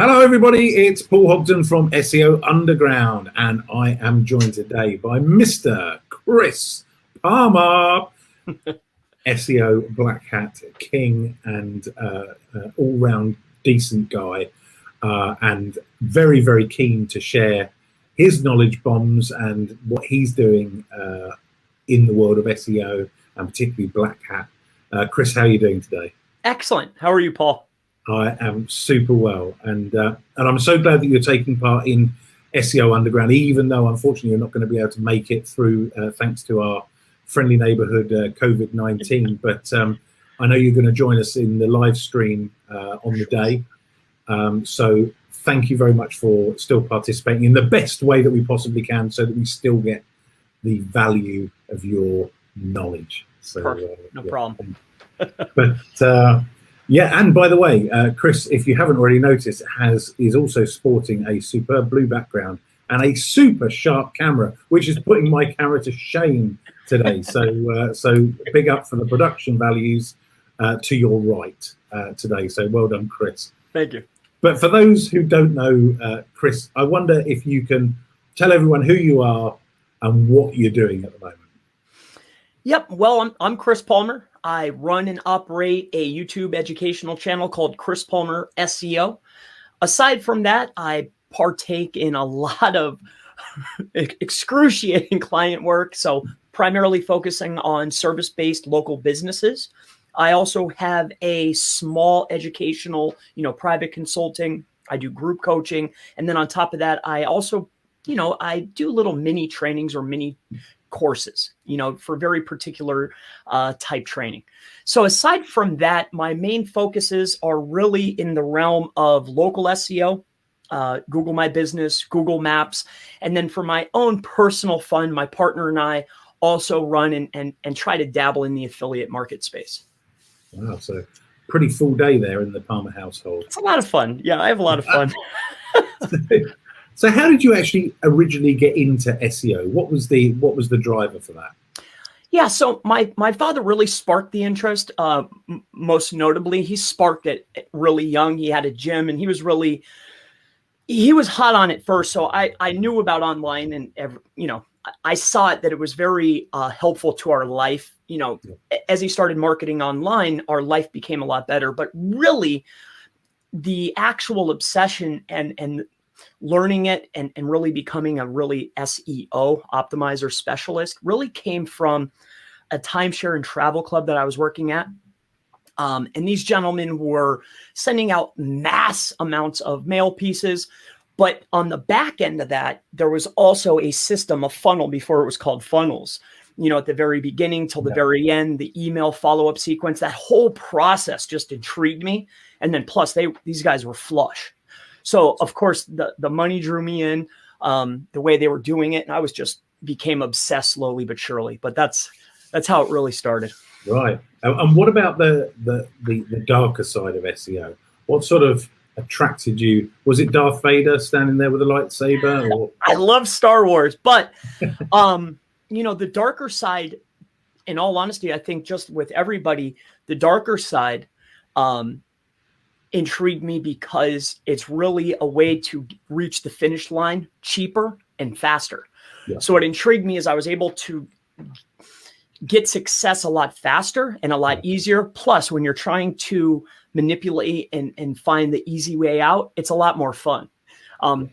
Hello, everybody. It's Paul Hogden from SEO Underground, and I am joined today by Mr. Chris Palmer, SEO Black Hat King and all-round decent guy, and very, very keen to share his knowledge bombs and what he's doing in the world of SEO, and particularly Black Hat. Chris, how are you doing today? Excellent. How are you, Paul? I am super well, and I'm so glad that you're taking part in SEO Underground, even though unfortunately you're not going to be able to make it through thanks to our friendly neighborhood COVID-19. But I know you're going to join us in the live stream on the day. So thank you very much for still participating in the best way that we possibly can, so that we still get the value of your knowledge. So no problem. But yeah, and by the way, Chris, if you haven't already noticed, is also sporting a superb blue background and a super sharp camera, which is putting my camera to shame today. So big up for the production values to your right today. So well done, Chris. Thank you. But for those who don't know, Chris, I wonder if you can tell everyone who you are and what you're doing at the moment. Yep. Well, I'm Chris Palmer. I run and operate a YouTube educational channel called Chris Palmer SEO. Aside from that, I partake in a lot of excruciating client work, so primarily focusing on service-based local businesses. I also have a small educational, private consulting. I do group coaching. And then on top of that, I also, I do little mini trainings or mini courses, for very particular type training. So aside from that, my main focuses are really in the realm of local SEO, Google My Business, Google Maps. And then for my own personal fund, my partner and I also run and try to dabble in the affiliate market space. Wow, so pretty full day there in the Palmer household. It's a lot of fun. Yeah, I have a lot of fun. So how did you actually originally get into SEO? What was the driver for that? Yeah, so my father really sparked the interest. Most notably, he sparked it really young. He had a gym, and he was hot on it first. So I knew about online, and I saw it that it was very helpful to our life. As he started marketing online, our life became a lot better. But really, the actual obsession and learning it and really becoming a really SEO optimizer specialist really came from a timeshare and travel club that I was working at. And these gentlemen were sending out mass amounts of mail pieces. But on the back end of that, there was also a system, a funnel before it was called funnels. At the very beginning till the very end, the email follow-up sequence, that whole process just intrigued me. And then plus these guys were flush. So of course the money drew me in, the way they were doing it. And I became obsessed slowly but surely, but that's how it really started. Right. And what about the darker side of SEO? What sort of attracted you? Was it Darth Vader standing there with a lightsaber? Or? I love Star Wars, but the darker side, in all honesty, I think just with everybody, the darker side intrigued me because it's really a way to reach the finish line cheaper and faster. Yeah. So what intrigued me is I was able to get success a lot faster and a lot easier. Plus, when you're trying to manipulate and find the easy way out, it's a lot more fun.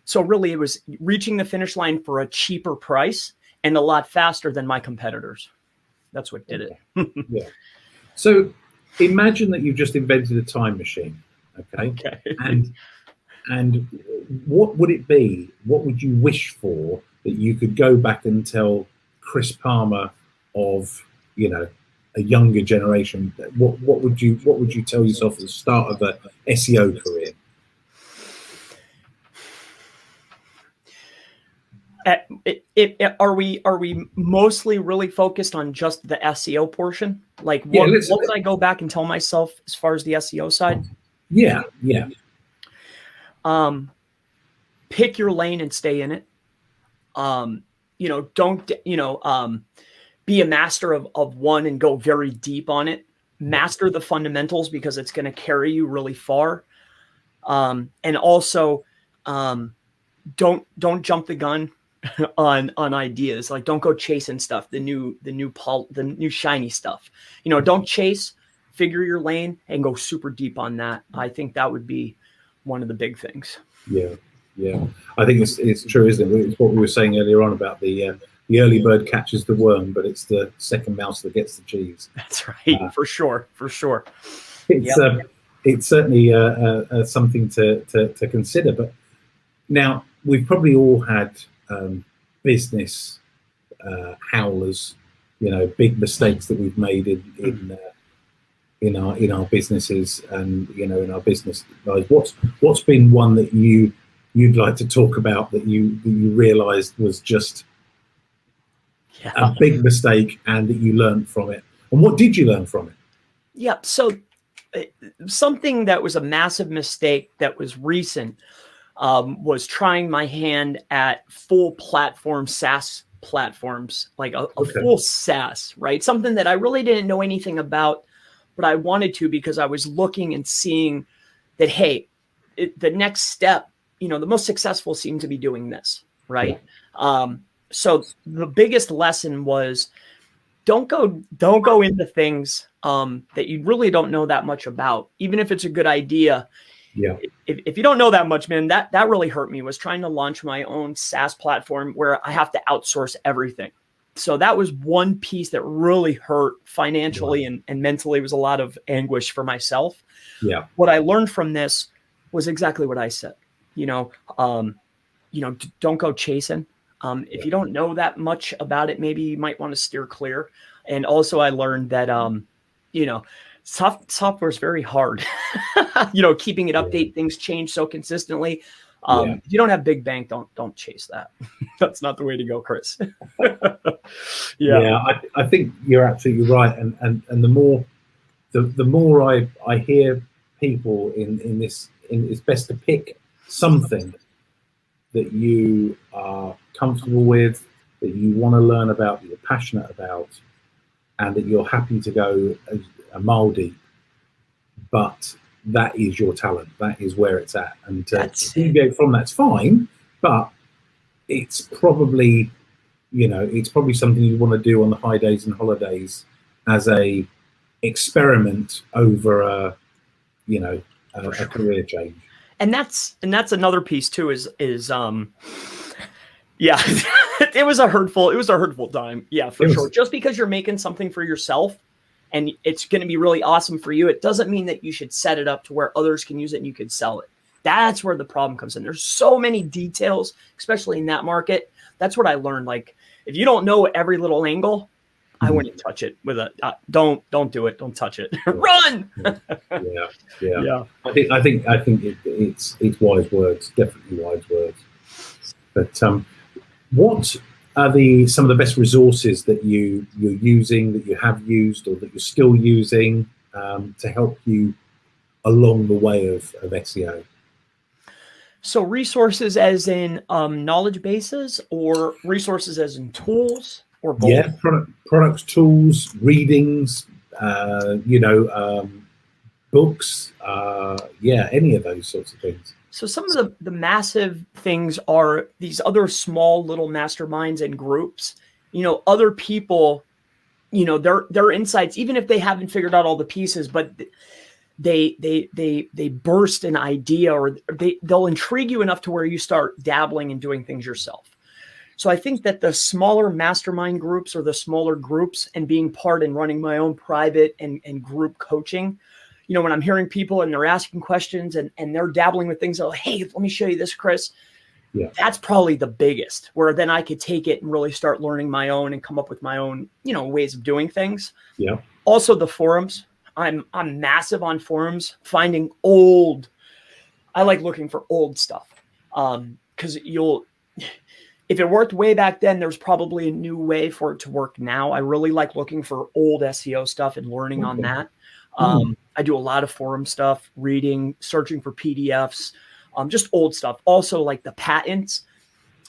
So really, it was reaching the finish line for a cheaper price and a lot faster than my competitors. That's what did it. Yeah. So imagine that you've just invented a time machine. Okay. And what would it be? What would you wish for that you could go back and tell Chris Palmer of, a younger generation? What would you tell yourself at the start of a SEO career? Are we mostly really focused on just the SEO portion? Like what would I go back and tell myself as far as the SEO side? Yeah. Pick your lane and stay in it. Don't be a master of one and go very deep on it. Master the fundamentals because it's going to carry you really far. And also, don't jump the gun on ideas. Like, don't go chasing stuff, the new shiny stuff. Don't chase, figure your lane and go super deep on that. I think that would be one of the big things. Yeah. I think it's true, isn't it? It's what we were saying earlier on about the early bird catches the worm, but it's the second mouse that gets the cheese. That's right, for sure. It's certainly something to consider. But now we've probably all had business howlers, big mistakes that we've made in our businesses and in our business lives. What's been one that you'd like to talk about that you realized was just a big mistake and that you learned from it? And what did you learn from it? Yeah. So something that was a massive mistake that was recent was trying my hand at full platform SaaS platforms, like a full SaaS, right? Something that I really didn't know anything about, but I wanted to because I was looking and seeing that, hey, the next step, the most successful seem to be doing this, right? Yeah. So the biggest lesson was don't go into things that you really don't know that much about, even if it's a good idea. Yeah. If you don't know that much, man, that really hurt me, was trying to launch my own SaaS platform where I have to outsource everything. So that was one piece that really hurt financially and mentally. It was a lot of anguish for myself. Yeah. What I learned from this was exactly what I said. Don't go chasing. If you don't know that much about it, maybe you might want to steer clear. And also I learned that, software is very hard, keeping it update, things change so consistently. If you don't have big bank, don't chase that. That's not the way to go, Chris. I think you're absolutely right. And the more I hear people in this, it's best to pick something that you are comfortable with, that you want to learn about, that you're passionate about, and that you're happy to go a mile deep. But that is your talent. That is where it's at. And to deviate from that's fine, but it's probably, something you want to do on the high days and holidays as a experiment over a career change. And that's another piece too, is it was a hurtful time. Yeah, for sure. Just because you're making something for yourself and it's going to be really awesome for you, it doesn't mean that you should set it up to where others can use it and you can sell it. That's where the problem comes in. There's so many details, especially in that market. That's what I learned. Like, if you don't know every little angle, I wouldn't touch it with don't do it. Don't touch it. Run. Yeah. I think it's wise words, definitely wise words. But what are some of the best resources that you're using, that you have used, or that you're still using to help you along the way of SEO? So resources as in knowledge bases, or resources as in tools, or both? Yeah, products, tools, readings, books, any of those sorts of things. So some of the massive things are these other small little masterminds and groups. Other people, their insights, even if they haven't figured out all the pieces, but they burst an idea, or they'll intrigue you enough to where you start dabbling and doing things yourself. So I think that the smaller mastermind groups, or the smaller groups, and being part and running my own private and group coaching, when I'm hearing people and they're asking questions and they're dabbling with things, they're like, hey, let me show you this, Chris. Yeah. That's probably the biggest, where then I could take it and really start learning my own and come up with my own, ways of doing things. Yeah. Also the forums. I'm massive on forums, finding I like looking for old stuff. Because if it worked way back then, there's probably a new way for it to work now. I really like looking for old SEO stuff and learning on that. I do a lot of forum stuff, reading, searching for PDFs, just old stuff. Also, like the patents,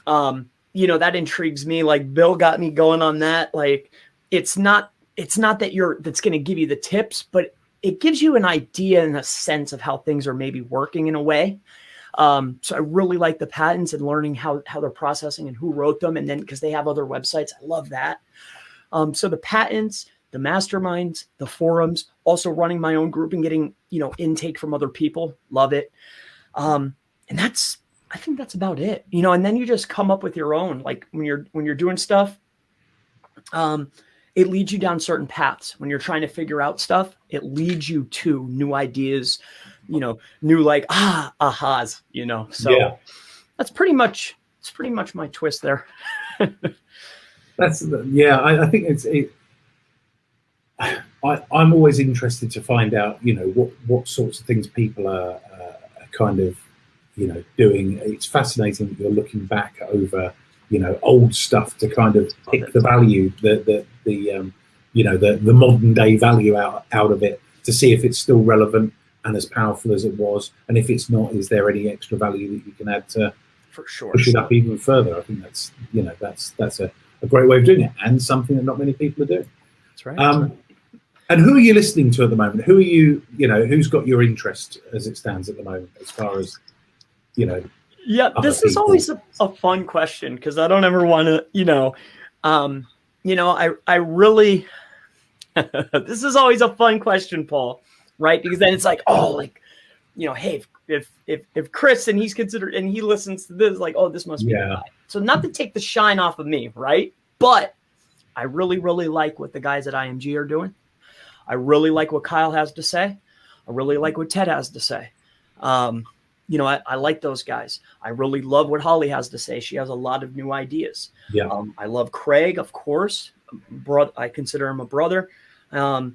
that intrigues me. Like, Bill got me going on that. Like, it's not that that's going to give you the tips, but it gives you an idea and a sense of how things are maybe working in a way. So I really like the patents and learning how they're processing and who wrote them. And then because they have other websites, I love that. So the patents, the masterminds, the forums, also running my own group and getting, intake from other people. Love it. And I think that's about it, and then you just come up with your own, like when you're doing stuff, it leads you down certain paths. When you're trying to figure out stuff, it leads you to new ideas, new like ahas, so Yeah. it's pretty much my twist there. I think I'm always interested to find out, what sorts of things people are kind of, doing. It's fascinating that you're looking back over, old stuff to kind of pick the value, the modern day value out of it, to see if it's still relevant and as powerful as it was. And if it's not, is there any extra value that you can add to for sure push it up even further? I think that's a great way of doing it, and something that not many people are doing. That's right. And who are you listening to at the moment? Who are you, who's got your interest as it stands at the moment, as far as, Yeah, this is always a fun question, because I don't ever want to, I really, this is always a fun question, Paul, right? Because then it's like, hey, if Chris and he's considered and he listens to this, like, oh, this must be the guy. So not to take the shine off of me, right? But I really, really like what the guys at IMG are doing. I really like what Kyle has to say. I really like what Ted has to say. I like those guys. I really love what Holly has to say. She has a lot of new ideas. Yeah. I love Craig, of course. I consider him a brother. I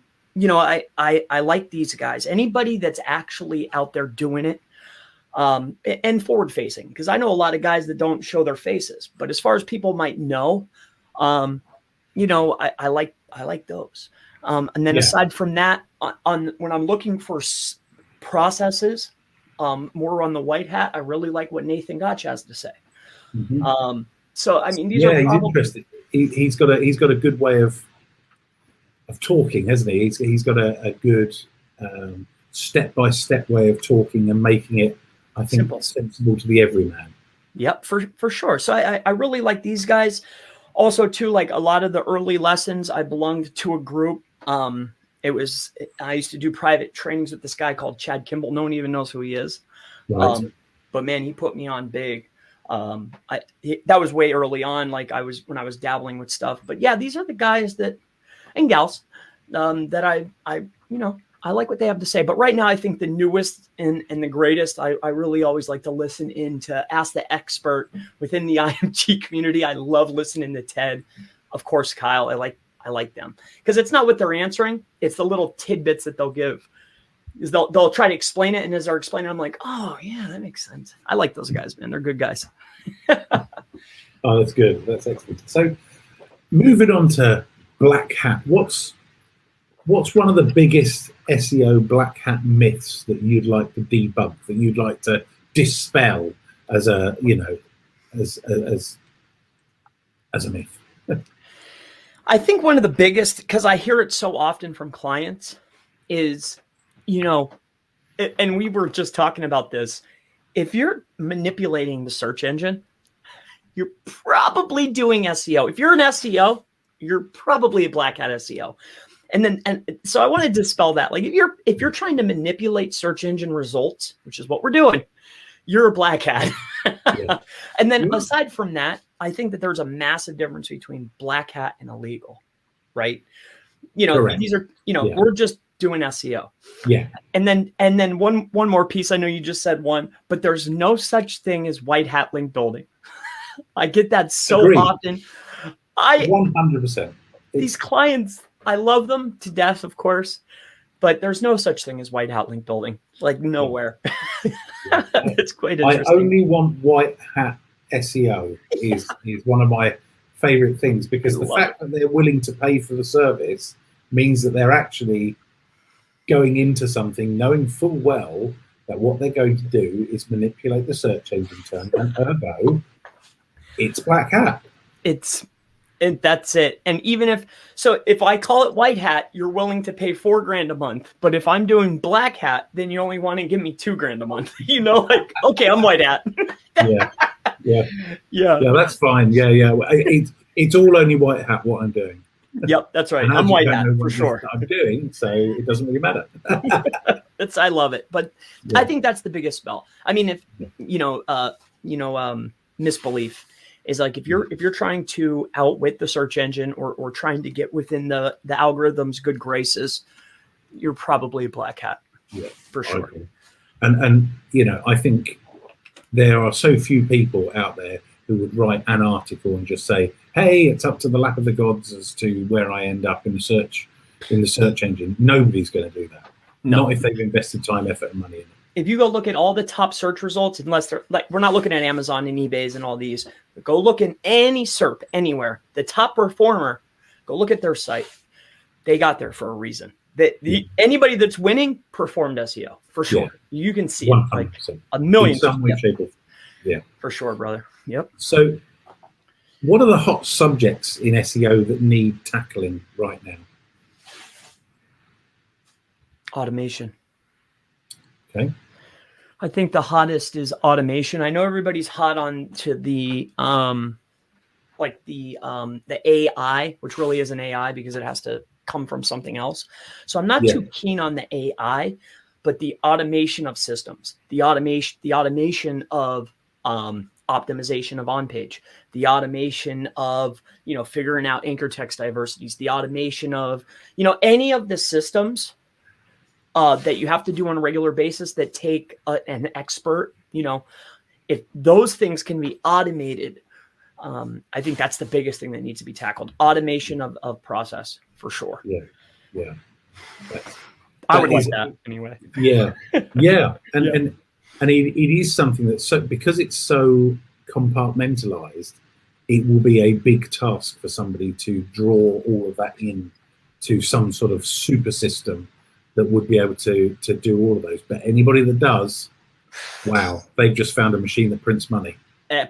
like these guys. Anybody that's actually out there doing it, and forward facing, because I know a lot of guys that don't show their faces, but as far as people might know, I like those. And then aside from that, when I'm looking for processes, more on the white hat, I really like what Nathan Gotch has to say. Mm-hmm. So I mean, these are he's interesting. He's got a good way of talking, hasn't he? He's got a good step-by-step way of talking and making it, I think, sensible to the everyman. Yep, for sure. So I really like these guys. Also, too, like a lot of the early lessons, I belonged to a group. I used to do private trainings with this guy called Chad Kimball. No one even knows who he is. Right. But man, he put me on big. That was way early on, when I was dabbling with stuff. But yeah, these are the guys and gals that I like what they have to say. But right now, I think the newest and the greatest, I really always like to listen in to Ask the Expert within the IMG community. I love listening to Ted. Of course, Kyle, I like them, because it's not what they're answering. It's the little tidbits that they'll give. Is they'll try to explain it. And as they're explaining, I'm like, oh yeah, that makes sense. I like those guys, man. They're good guys. Oh, that's good. That's excellent. So moving on to Black Hat, what's one of the biggest SEO Black Hat myths that you'd like to debunk, that you'd like to dispel as a myth? I think one of the biggest, because I hear it so often from clients, is, and we were just talking about this, if you're manipulating the search engine, you're probably doing SEO. If you're an SEO, you're probably a Black Hat SEO. And so I want to dispel that. Like if you're trying to manipulate search engine results, which is what we're doing, you're a Black Hat. Yeah. And then aside from that, I think that there's a massive difference between Black Hat and illegal, right? Correct. These are, we're just doing SEO. Yeah. And then one more piece. I know you just said one, but there's no such thing as white hat link building. I get that so often. 100%. These clients, I love them to death, of course, but there's no such thing as white hat link building, like nowhere. It's quite interesting. I only want white hat SEO is one of my favorite things, because the fact that they're willing to pay for the service means that they're actually going into something knowing full well that what they're going to do is manipulate the search engine term, and ergo, it's Black Hat. And that's it. And even if I call it white hat, you're willing to pay $4,000 a month. But if I'm doing black hat, then you only want to give me $2,000 a month. Like, okay, I'm white hat. Yeah. Yeah. That's fine. Yeah. It's all only white hat what I'm doing. Yep, that's right. I'm white hat for sure. I'm doing, so it doesn't really matter. I love it, but I think that's the biggest spell. I mean, if misbelief is like if you're trying to outwit the search engine or trying to get within the algorithm's good graces, you're probably a black hat. Yeah, for sure. Okay. And I think there are so few people out there who would write an article and just say, hey, it's up to the lap of the gods as to where I end up in the search engine. Nobody's going to do that. No. Not if they've invested time, effort, and money in it. If you go look at all the top search results, unless they're like, we're not looking at Amazon and eBay's and all these, but go look in any SERP anywhere. The top performer, go look at their site. They got there for a reason. Anybody that's winning performed SEO for sure. Yeah. You can see 100%. It like a million. In some way, shape, or yeah, for sure, brother. Yep. So, what are the hot subjects in SEO that need tackling right now? Automation. Okay. I think the hottest is automation. I know everybody's hot on to the AI, which really isn't AI because it has to come from something else. So I'm not too keen on the AI, but the automation of systems, the automation of optimization of on page, the automation of figuring out anchor text diversities, the automation of any of the systems that you have to do on a regular basis that take an expert. If those things can be automated, I think that's the biggest thing that needs to be tackled. Automation of process for sure. Yeah. I would like that anyway. Yeah. And it is something that's because it's so compartmentalized, it will be a big task for somebody to draw all of that in to some sort of super system that would be able to do all of those. But anybody that does, wow, they've just found a machine that prints money.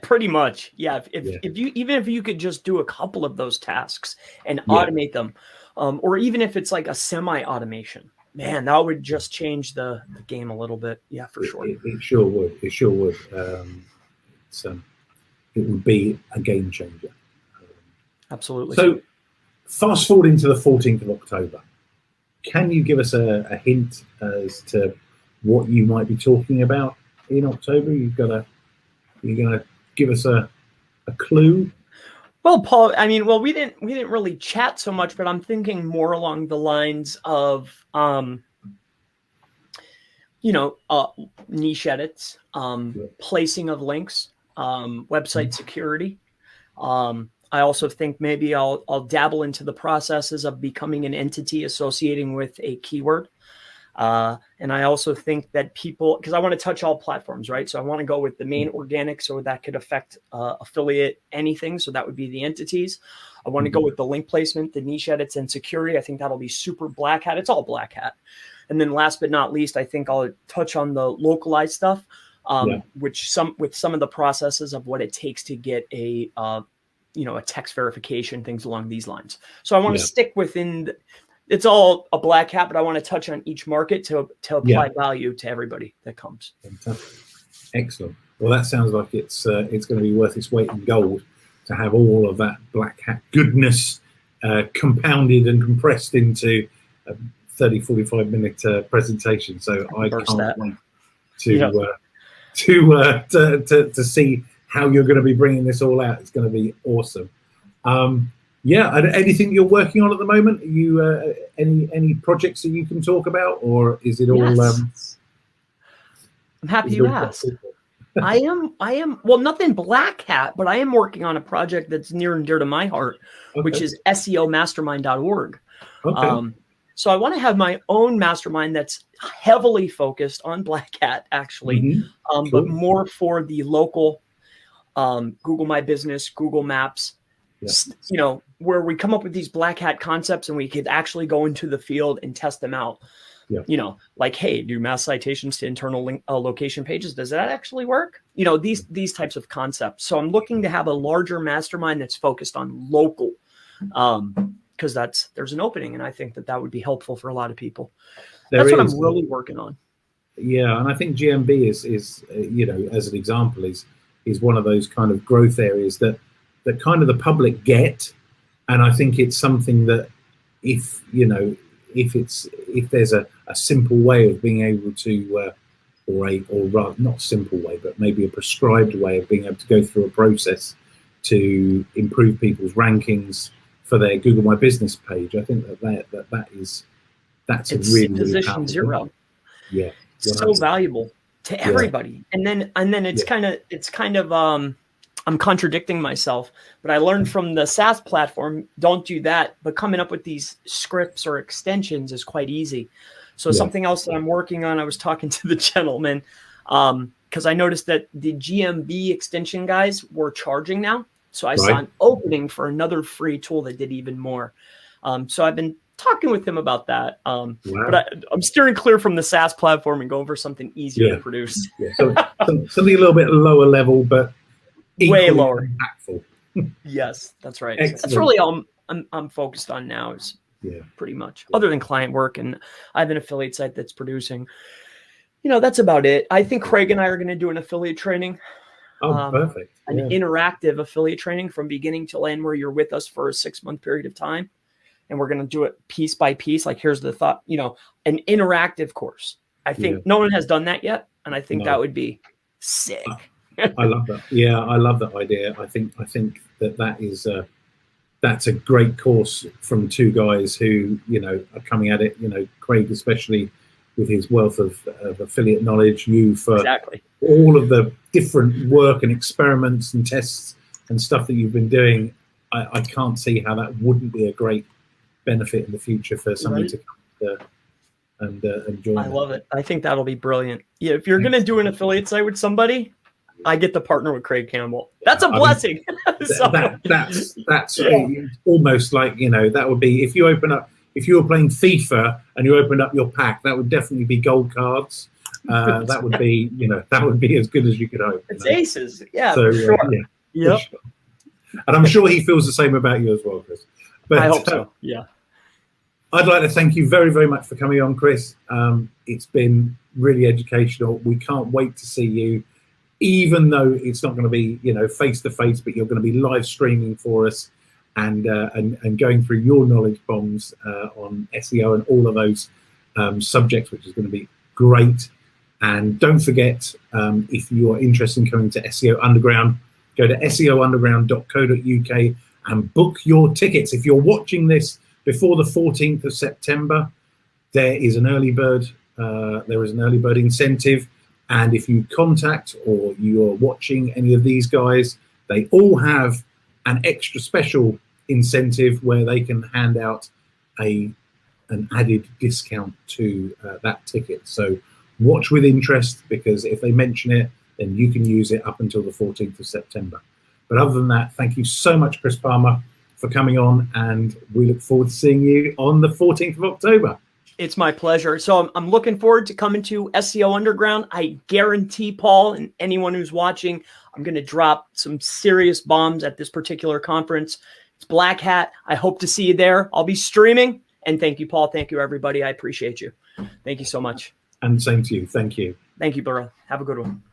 Pretty much, yeah. If you could just do a couple of those tasks and automate them, or even if it's like a semi-automation, man, that would just change the game a little bit. Yeah, for sure. It sure would. It sure would. It would be a game changer. Absolutely. So, fast forwarding to the 14th of October, can you give us a hint as to what you might be talking about in October? You're gonna give us a clue? Well, Paul, we didn't really chat so much, but I'm thinking more along the lines of niche edits, placing of links, website security. I also think maybe I'll dabble into the processes of becoming an entity associating with a keyword. And I also think that because I want to touch all platforms, right? So I want to go with the main organic, so that could affect affiliate anything. So that would be the entities. I want to go with the link placement, the niche edits, and security. I think that'll be super black hat. It's all black hat. And then last but not least, I think I'll touch on the localized stuff, with some of the processes of what it takes to get a text verification, things along these lines. So I want to stick within. It's all a black hat, but I want to touch on each market to apply value to everybody that comes. Fantastic. Excellent. Well, that sounds like it's going to be worth its weight in gold to have all of that black hat goodness compounded and compressed into a 30, 45 minute presentation. So I can't wait to see how you're going to be bringing this all out. It's going to be awesome. Anything you're working on at the moment? Are you any projects that you can talk about, or is it all? Yes. I'm happy you asked. I am. Well, nothing black hat, but I am working on a project that's near and dear to my heart, which is SEOmastermind.org. Okay. So I want to have my own mastermind that's heavily focused on black hat, actually, but more for the local Google My Business, Google Maps. Where we come up with these black hat concepts and we could actually go into the field and test them out. Yeah. You know, like, hey, do mass citations to internal location pages, does that actually work? You know, these types of concepts. So I'm looking to have a larger mastermind that's focused on local, because there's an opening, and I think that would be helpful for a lot of people. That's what I'm really working on. Yeah, and I think GMB is you know, as an example, is one of those kind of growth areas that kind of the public get, and I think it's something that if there's a simple way of being able to or rather not simple way, but maybe a prescribed way of being able to go through a process to improve people's rankings for their Google My Business page, I think that's a really powerful zero. Yeah. So valuable to everybody. And then it's kind of I'm contradicting myself, but I learned from the SaaS platform, don't do that, but coming up with these scripts or extensions is quite easy. So something else that I'm working on, I was talking to the gentleman, because I noticed that the GMB extension guys were charging now. So I saw an opening for another free tool that did even more. So I've been talking with him about that. But I'm steering clear from the SaaS platform and going for something easier to produce. So something a little bit lower level, but way lower. Impactful. Yes, that's right. Excellent. That's really all I'm focused on now, is pretty much, other than client work. And I have an affiliate site that's producing. You know, that's about it. I think Craig and I are going to do an affiliate training. Oh, perfect. An interactive affiliate training from beginning to end, where you're with us for a 6-month period of time. And we're going to do it piece by piece. Like, here's the thought, you know, an interactive course. I think no one has done that yet. And I think that would be sick. I love that. Yeah, I love that idea. I think that is that's a great course from two guys who, you know, are coming at it. You know, Craig, especially with his wealth of affiliate knowledge, you for all of the different work and experiments and tests and stuff that you've been doing. I can't see how that wouldn't be a great benefit in the future for somebody to come and join. I love it. I think that'll be brilliant. Yeah, if you're going to do an affiliate site with somebody, I get to partner with Craig Campbell. That's a blessing. That's almost like, you know, that would be if you were playing FIFA and you opened up your pack, that would definitely be gold cards. That would be, you know, that would be as good as you could hope. It's aces. Yeah, so, for sure. For sure. And I'm sure he feels the same about you as well, Chris. But I hope so. Yeah. I'd like to thank you very, very much for coming on, Chris. It's been really educational. We can't wait to see you, even though it's not going to be, you know, face to face, but you're going to be live streaming for us and going through your knowledge bombs on SEO and all of those subjects, which is going to be great. And don't forget, if you're interested in coming to SEO Underground, go to seounderground.co.uk and book your tickets. If you're watching this before the 14th of September, there is an early bird incentive. And if you contact or you're watching any of these guys, they all have an extra special incentive where they can hand out an added discount to that ticket. So watch with interest, because if they mention it, then you can use it up until the 14th of September. But other than that, thank you so much, Chris Palmer, for coming on, and we look forward to seeing you on the 14th of October. It's my pleasure. So I'm looking forward to coming to SEO Underground. I guarantee, Paul, and anyone who's watching, I'm going to drop some serious bombs at this particular conference. It's Black Hat. I hope to see you there. I'll be streaming. And thank you, Paul. Thank you, everybody. I appreciate you. Thank you so much. And same to you. Thank you. Thank you, bro. Have a good one.